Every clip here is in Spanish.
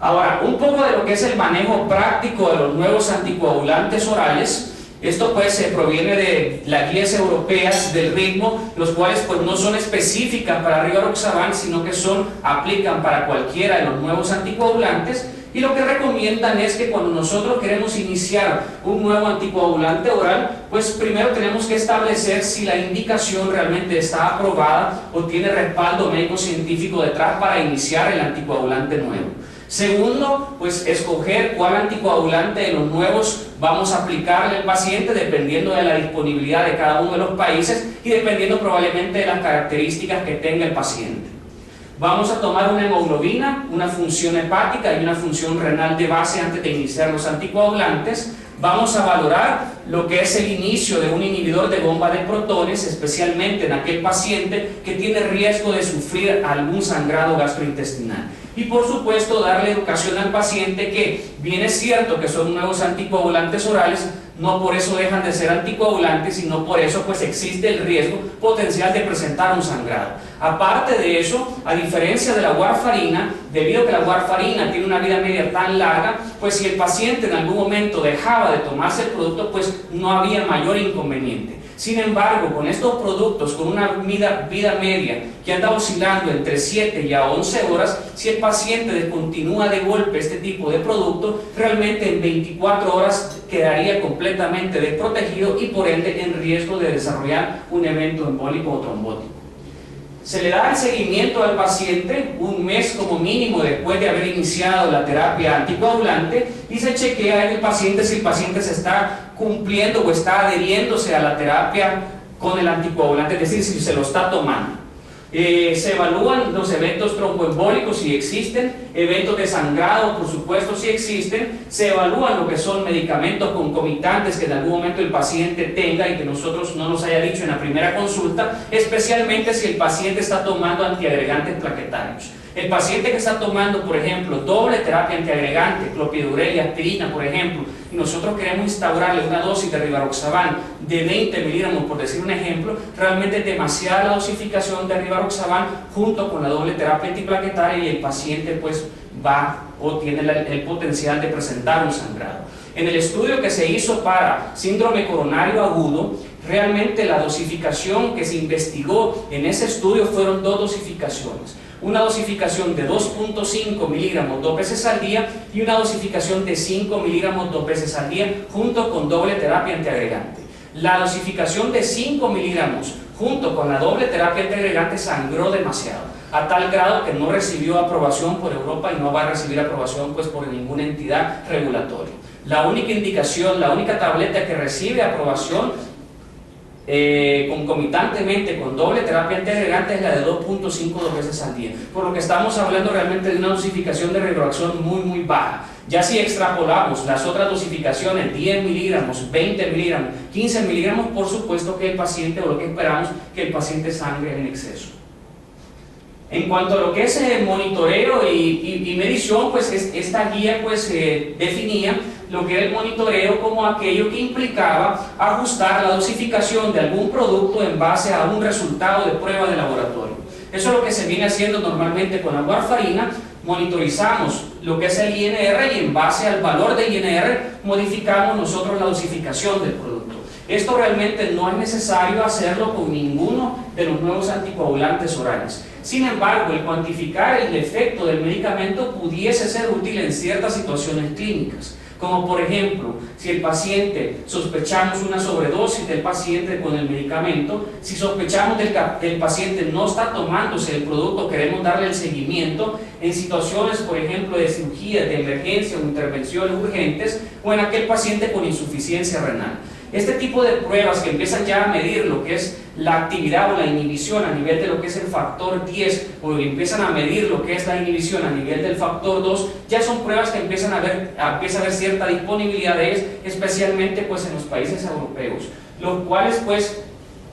Ahora, un poco de lo que es el manejo práctico de los nuevos anticoagulantes orales. Esto pues proviene de las guías europeas del ritmo, los cuales pues no son específicas para rivaroxaban, sino que aplican para cualquiera de los nuevos anticoagulantes, y lo que recomiendan es que cuando nosotros queremos iniciar un nuevo anticoagulante oral, pues primero tenemos que establecer si la indicación realmente está aprobada o tiene respaldo médico científico detrás para iniciar el anticoagulante nuevo. Segundo, pues escoger cuál anticoagulante de los nuevos vamos a aplicarle al paciente dependiendo de la disponibilidad de cada uno de los países y dependiendo probablemente de las características que tenga el paciente. Vamos a tomar una hemoglobina, una función hepática y una función renal de base antes de iniciar los anticoagulantes. Vamos a valorar lo que es el inicio de un inhibidor de bomba de protones, especialmente en aquel paciente que tiene riesgo de sufrir algún sangrado gastrointestinal. Y por supuesto darle educación al paciente que bien es cierto que son nuevos anticoagulantes orales, no por eso dejan de ser anticoagulantes, sino por eso pues existe el riesgo potencial de presentar un sangrado. Aparte de eso, a diferencia de la warfarina, debido a que la warfarina tiene una vida media tan larga, pues si el paciente en algún momento dejaba de tomarse el producto, pues no había mayor inconveniente. Sin embargo, con estos productos, con una vida media que anda oscilando entre 7 y a 11 horas, si el paciente descontinúa de golpe este tipo de producto, realmente en 24 horas quedaría completamente desprotegido y por ende en riesgo de desarrollar un evento embólico o trombótico. Se le da el seguimiento al paciente un mes como mínimo después de haber iniciado la terapia anticoagulante y se chequea en el paciente si el paciente se está cumpliendo o está adheriéndose a la terapia con el anticoagulante, es decir, si se lo está tomando. Se evalúan los eventos tromboembólicos si existen, eventos de sangrado por supuesto si existen, se evalúan lo que son medicamentos concomitantes que en algún momento el paciente tenga y que nosotros no nos haya dicho en la primera consulta, especialmente si el paciente está tomando antiagregantes plaquetarios. El paciente que está tomando, por ejemplo, doble terapia antiagregante, clopidogrel y aspirina, por ejemplo, y nosotros queremos instaurarle una dosis de rivaroxaban de 20 miligramos, por decir un ejemplo, realmente es demasiada la dosificación de rivaroxaban junto con la doble terapia antiplaquetaria y el paciente pues va o tiene el potencial de presentar un sangrado. En el estudio que se hizo para síndrome coronario agudo, realmente la dosificación que se investigó en ese estudio fueron dos dosificaciones. Una dosificación de 2.5 miligramos 2 veces al día y una dosificación de 5 miligramos 2 veces al día junto con doble terapia antiagregante. La dosificación de 5 miligramos junto con la doble terapia antiagregante sangró demasiado, a tal grado que no recibió aprobación por Europa y no va a recibir aprobación pues por ninguna entidad regulatoria. La única indicación, la única tableta que recibe aprobación concomitantemente con doble terapia antiagregante es la de 2.5 2 veces al día, por lo que estamos hablando realmente de una dosificación de rivaroxaban muy baja. Ya si extrapolamos las otras dosificaciones, 10 miligramos, 20 miligramos, 15 miligramos, por supuesto que el paciente, o lo que esperamos, que el paciente sangre en exceso. En cuanto a lo que es monitoreo y medición, pues esta guía pues definía lo que era el monitoreo como aquello que implicaba ajustar la dosificación de algún producto en base a un resultado de prueba de laboratorio. Eso es lo que se viene haciendo normalmente con la warfarina. Monitorizamos lo que es el INR y en base al valor de INR modificamos nosotros la dosificación del producto. Esto realmente no es necesario hacerlo con ninguno de los nuevos anticoagulantes orales. Sin embargo, el cuantificar el efecto del medicamento pudiese ser útil en ciertas situaciones clínicas, como por ejemplo, si el paciente, sospechamos una sobredosis del paciente con el medicamento, si sospechamos que el paciente no está tomándose el producto, queremos darle el seguimiento en situaciones, por ejemplo, de cirugía, de emergencia o intervenciones urgentes, o en aquel paciente con insuficiencia renal. Este tipo de pruebas que empiezan ya a medir lo que es la actividad o la inhibición a nivel de lo que es el factor 10 o empiezan a medir lo que es la inhibición a nivel del factor 2, ya son pruebas que empieza a haber cierta disponibilidad de ellas, especialmente pues en los países europeos, los cuales pues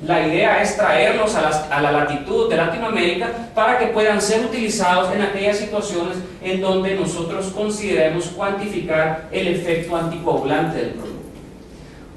la idea es traerlos a la latitud de Latinoamérica para que puedan ser utilizados en aquellas situaciones en donde nosotros consideremos cuantificar el efecto anticoagulante del producto.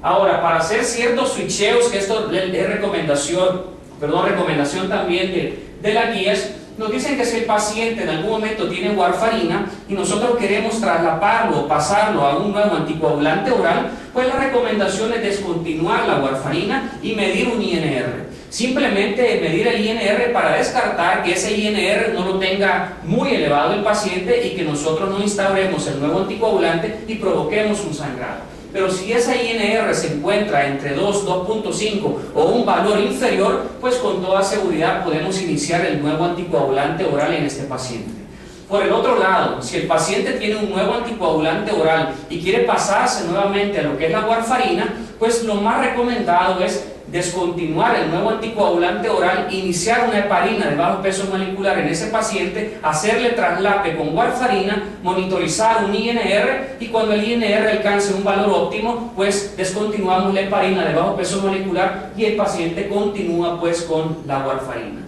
Ahora, para hacer ciertos switcheos, que esto es recomendación también de las guías, nos dicen que si el paciente en algún momento tiene warfarina y nosotros queremos traslaparlo o pasarlo a un nuevo anticoagulante oral, pues la recomendación es descontinuar la warfarina y medir un INR. Simplemente medir el INR para descartar que ese INR no lo tenga muy elevado el paciente y que nosotros no instauremos el nuevo anticoagulante y provoquemos un sangrado. Pero si esa INR se encuentra entre 2, 2.5 o un valor inferior, pues con toda seguridad podemos iniciar el nuevo anticoagulante oral en este paciente. Por el otro lado, si el paciente tiene un nuevo anticoagulante oral y quiere pasarse nuevamente a lo que es la warfarina, pues lo más recomendado es descontinuar el nuevo anticoagulante oral, iniciar una heparina de bajo peso molecular en ese paciente, hacerle traslape con warfarina, monitorizar un INR y cuando el INR alcance un valor óptimo, pues descontinuamos la heparina de bajo peso molecular y el paciente continúa pues con la warfarina.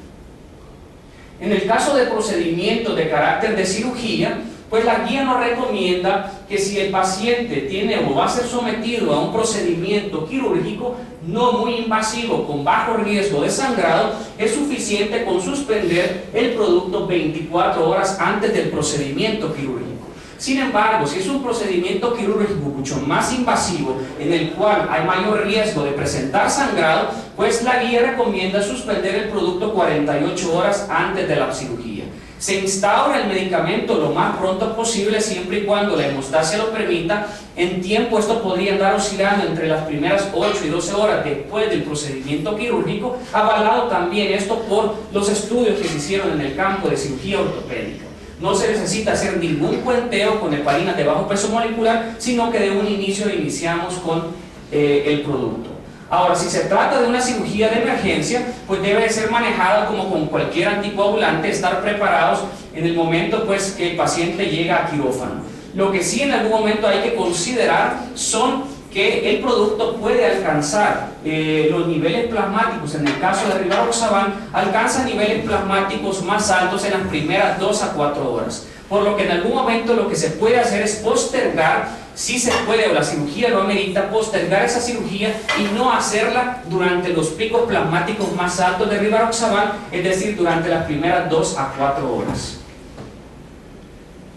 En el caso de procedimientos de carácter de cirugía, pues la guía nos recomienda que si el paciente tiene o va a ser sometido a un procedimiento quirúrgico no muy invasivo con bajo riesgo de sangrado, es suficiente con suspender el producto 24 horas antes del procedimiento quirúrgico. Sin embargo, si es un procedimiento quirúrgico mucho más invasivo, en el cual hay mayor riesgo de presentar sangrado, pues la guía recomienda suspender el producto 48 horas antes de la cirugía. Se instaura el medicamento lo más pronto posible, siempre y cuando la hemostasia lo permita. En tiempo esto podría andar oscilando entre las primeras 8 y 12 horas después del procedimiento quirúrgico, avalado también esto por los estudios que se hicieron en el campo de cirugía ortopédica. No se necesita hacer ningún puenteo con heparinas de bajo peso molecular, sino que de un inicio iniciamos con el producto. Ahora, si se trata de una cirugía de emergencia, pues debe ser manejada como con cualquier anticoagulante, estar preparados en el momento pues, que el paciente llega a quirófano. Lo que sí en algún momento hay que considerar son que el producto puede alcanzar los niveles plasmáticos, en el caso de rivaroxaban, alcanza niveles plasmáticos más altos en las primeras 2 a 4 horas. Por lo que en algún momento lo que se puede hacer es postergar, si se puede o la cirugía lo amerita, postergar esa cirugía y no hacerla durante los picos plasmáticos más altos de rivaroxaban, es decir, durante las primeras 2 a 4 horas.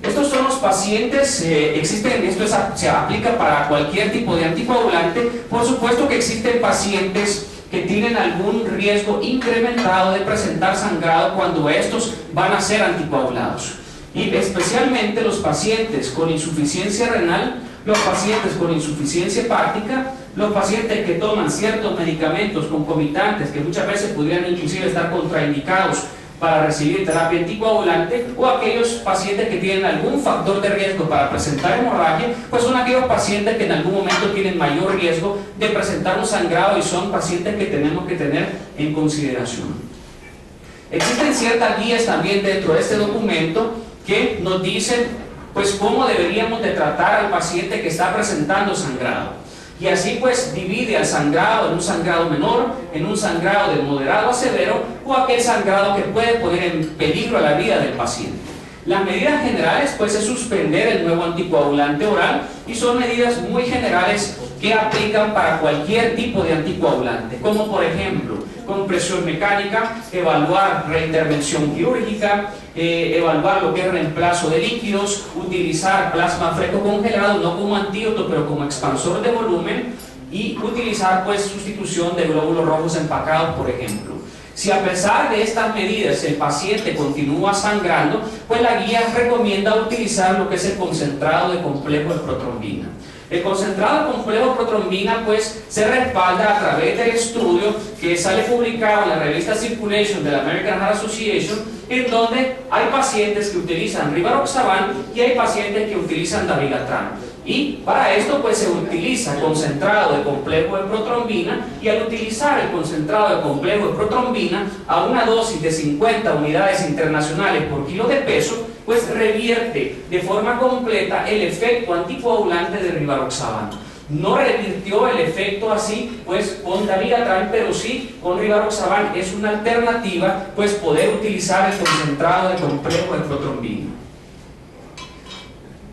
Estos son los pacientes, esto se aplica para cualquier tipo de anticoagulante. Por supuesto que existen pacientes que tienen algún riesgo incrementado de presentar sangrado cuando estos van a ser anticoagulados. Y especialmente los pacientes con insuficiencia renal, los pacientes con insuficiencia hepática, los pacientes que toman ciertos medicamentos concomitantes que muchas veces podrían inclusive estar contraindicados para recibir terapia anticoagulante, o aquellos pacientes que tienen algún factor de riesgo para presentar hemorragia, pues son aquellos pacientes que en algún momento tienen mayor riesgo de presentar un sangrado y son pacientes que tenemos que tener en consideración. Existen ciertas guías también dentro de este documento que nos dicen pues cómo deberíamos de tratar al paciente que está presentando sangrado. Y así pues divide al sangrado en un sangrado menor, en un sangrado de moderado a severo o aquel sangrado que puede poner en peligro a la vida del paciente. Las medidas generales pues es suspender el nuevo anticoagulante oral y son medidas muy generales que aplican para cualquier tipo de anticoagulante, como por ejemplo compresión mecánica, evaluar reintervención quirúrgica, evaluar lo que es reemplazo de líquidos, utilizar plasma fresco congelado, no como antídoto pero como expansor de volumen, y utilizar pues sustitución de glóbulos rojos empacados, por ejemplo. Si a pesar de estas medidas el paciente continúa sangrando, pues la guía recomienda utilizar lo que es el concentrado de complejo de protrombina. El concentrado de complejo de protrombina pues se respalda a través del estudio que sale publicado en la revista Circulation de la American Heart Association, en donde hay pacientes que utilizan rivaroxaban y hay pacientes que utilizan dabigatran. Y para esto pues se utiliza concentrado de complejo de protrombina, y al utilizar el concentrado de complejo de protrombina a una dosis de 50 unidades internacionales por kilo de peso, pues revierte de forma completa el efecto anticoagulante de rivaroxaban. No revirtió el efecto así pues con dabigatran, pero sí con rivaroxaban es una alternativa pues poder utilizar el concentrado de complejo de protrombina.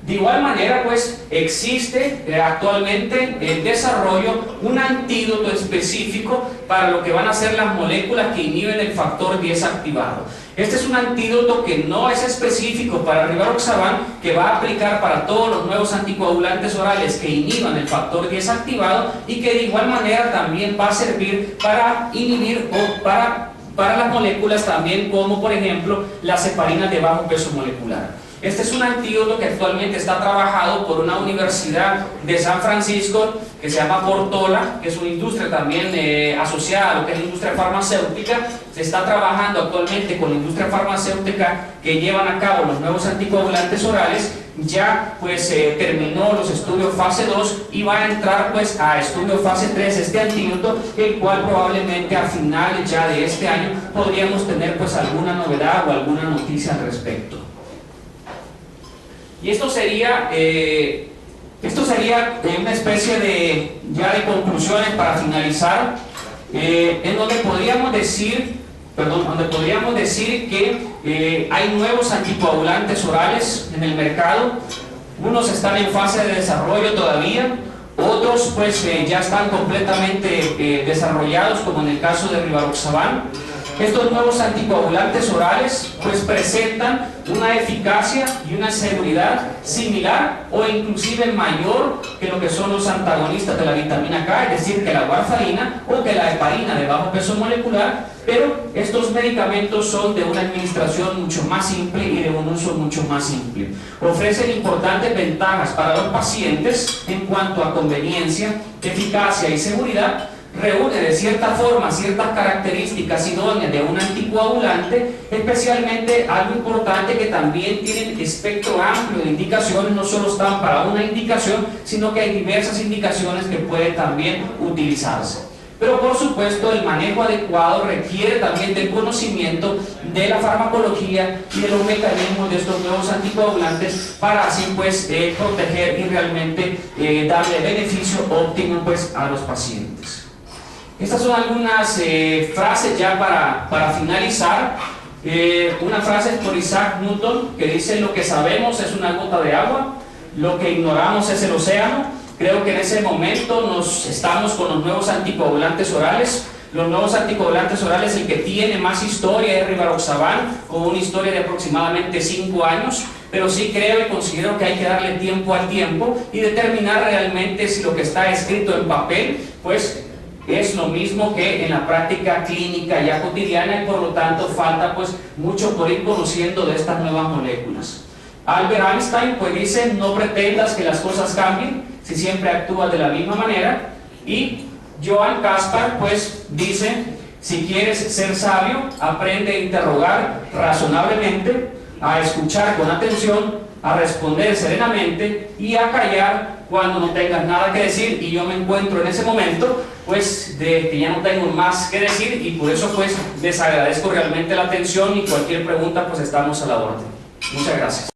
De igual manera, pues existe actualmente en desarrollo un antídoto específico para lo que van a ser las moléculas que inhiben el factor 10 activado. Este es un antídoto que no es específico para rivaroxaban, que va a aplicar para todos los nuevos anticoagulantes orales que inhiban el factor 10 activado y que de igual manera también va a servir para inhibir o para las moléculas también, como por ejemplo las heparinas de bajo peso molecular. Este es un antídoto que actualmente está trabajado por una universidad de San Francisco que se llama Portola, que es una industria también asociada a lo que es la industria farmacéutica. Se está trabajando actualmente con la industria farmacéutica que llevan a cabo los nuevos anticoagulantes orales. Ya pues terminó los estudios fase 2 y va a entrar pues a estudio fase 3 este antídoto, el cual probablemente a finales ya de este año podríamos tener pues alguna novedad o alguna noticia al respecto. Y esto sería una especie de conclusiones para finalizar, en donde podríamos decir que hay nuevos anticoagulantes orales en el mercado. Unos están en fase de desarrollo todavía, otros pues ya están completamente desarrollados, como en el caso de rivaroxaban. Estos nuevos anticoagulantes orales pues presentan una eficacia y una seguridad similar o inclusive mayor que lo que son los antagonistas de la vitamina K, es decir, que la warfarina o que la heparina de bajo peso molecular, pero estos medicamentos son de una administración mucho más simple y de un uso mucho más simple. Ofrecen importantes ventajas para los pacientes en cuanto a conveniencia, eficacia y seguridad. Reúne de cierta forma ciertas características idóneas de un anticoagulante, especialmente algo importante, que también tienen espectro amplio de indicaciones, no solo están para una indicación, sino que hay diversas indicaciones que pueden también utilizarse. Pero por supuesto el manejo adecuado requiere también del conocimiento de la farmacología y de los mecanismos de estos nuevos anticoagulantes para así pues proteger y realmente darle beneficio óptimo pues a los pacientes. Estas son algunas frases ya para finalizar. Una frase por Isaac Newton que dice: lo que sabemos es una gota de agua, lo que ignoramos es el océano. Creo que en ese momento estamos con los nuevos anticoagulantes orales. Los nuevos anticoagulantes orales, el que tiene más historia es rivaroxaban, con una historia de aproximadamente 5 años, pero sí creo y considero que hay que darle tiempo al tiempo y determinar realmente si lo que está escrito en papel pues es lo mismo que en la práctica clínica ya cotidiana, y por lo tanto falta pues mucho por ir conociendo de estas nuevas moléculas. Albert Einstein pues dice: no pretendas que las cosas cambien si siempre actúas de la misma manera. Y Johann Caspar pues dice: si quieres ser sabio, aprende a interrogar razonablemente, a escuchar con atención, a responder serenamente y a callar cuando no tengas nada que decir. Y yo me encuentro en ese momento pues de que ya no tengo más que decir, y por eso pues les agradezco realmente la atención, y cualquier pregunta pues estamos a la orden. Muchas gracias.